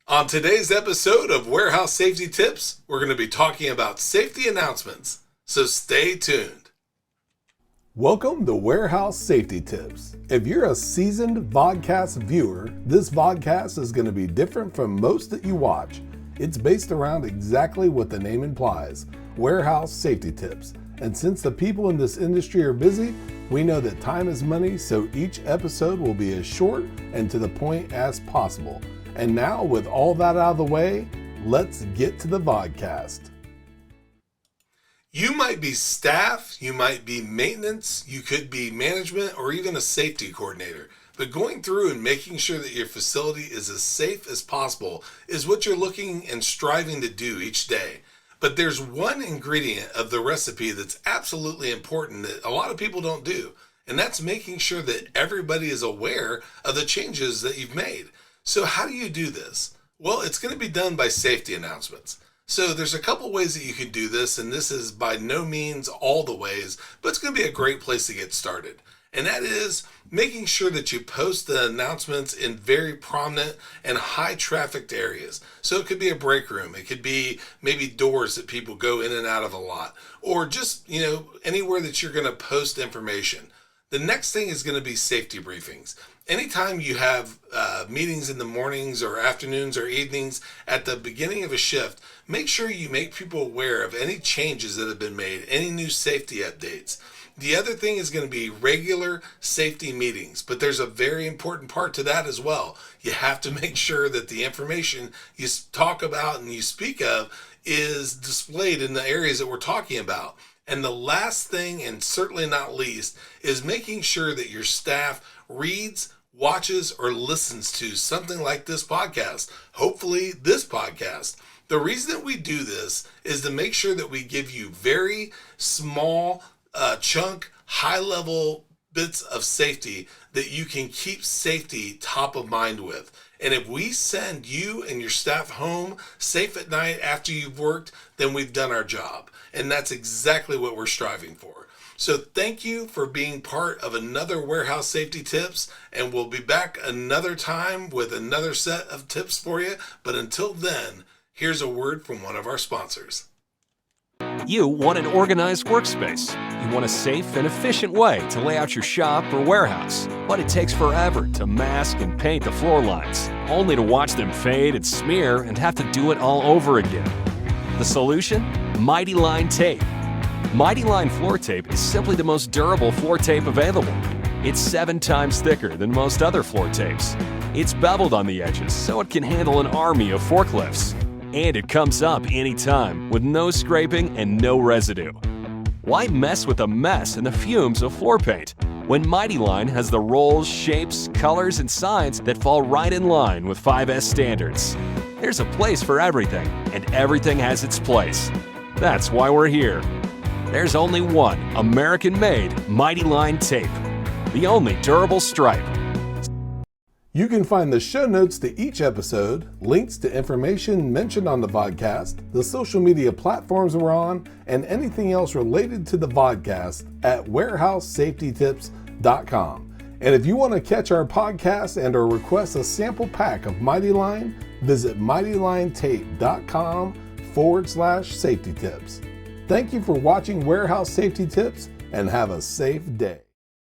On today's episode of Warehouse Safety Tips, we're going to be talking about safety announcements, so stay tuned. Welcome to Warehouse Safety Tips. If you're a seasoned vodcast viewer, this vodcast is going to be different from most that you watch. It's based around exactly what the name implies, Warehouse Safety Tips. And since the people in this industry are busy, we know that time is money, so each episode will be as short and to the point as possible. And now, with all that out of the way, let's get to the vodcast. You might be staff, you might be maintenance, you could be management, or even a safety coordinator. But going through and making sure that your facility is as safe as possible is what you're looking and striving to do each day. But there's one ingredient of the recipe that's absolutely important that a lot of people don't do, and that's making sure that everybody is aware of the changes that you've made. So how do you do this? Well, it's going to be done by safety announcements. So there's a couple ways that you can do this, and this is by no means all the ways, but it's going to be a great place to get started. And that is making sure that you post the announcements in very prominent and high trafficked areas. So it could be a break room, it could be maybe doors that people go in and out of a lot, or just, anywhere that you're going to post information. The next thing is going to be safety briefings. Anytime you have meetings in the mornings or afternoons or evenings at the beginning of a shift, make sure you make people aware of any changes that have been made, any new safety updates. The other thing is going to be regular safety meetings, but there's a very important part to that as well. You have to make sure that the information you talk about and you speak of is displayed in the areas that we're talking about. And the last thing, and certainly not least, is making sure that your staff reads, watches, or listens to something like this podcast. Hopefully this podcast. The reason that we do this is to make sure that we give you very small chunk, high-level bits of safety that you can keep safety top of mind with. And if we send you and your staff home safe at night after you've worked, then we've done our job. And that's exactly what we're striving for. So thank you for being part of another Warehouse Safety Tips, and we'll be back another time with another set of tips for you. But until then, here's a word from one of our sponsors. You want an organized workspace. You want a safe and efficient way to lay out your shop or warehouse. But it takes forever to mask and paint the floor lines, only to watch them fade and smear and have to do it all over again. The solution? Mighty Line Tape. Mighty Line floor tape is simply the most durable floor tape available. It's 7 times thicker than most other floor tapes. It's beveled on the edges so it can handle an army of forklifts. And it comes up anytime with no scraping and no residue. Why mess with the mess and the fumes of floor paint when Mighty Line has the rolls, shapes, colors, and signs that fall right in line with 5S standards? There's a place for everything, and everything has its place. That's why we're here. There's only one American-made Mighty Line tape, the only durable stripe. You can find the show notes to each episode, links to information mentioned on the vodcast, the social media platforms we're on, and anything else related to the vodcast at warehousesafetytips.com. And if you want to catch our podcast and or request a sample pack of Mighty Line, visit mightylinetape.com/safety tips. Thank you for watching Warehouse Safety Tips, and have a safe day.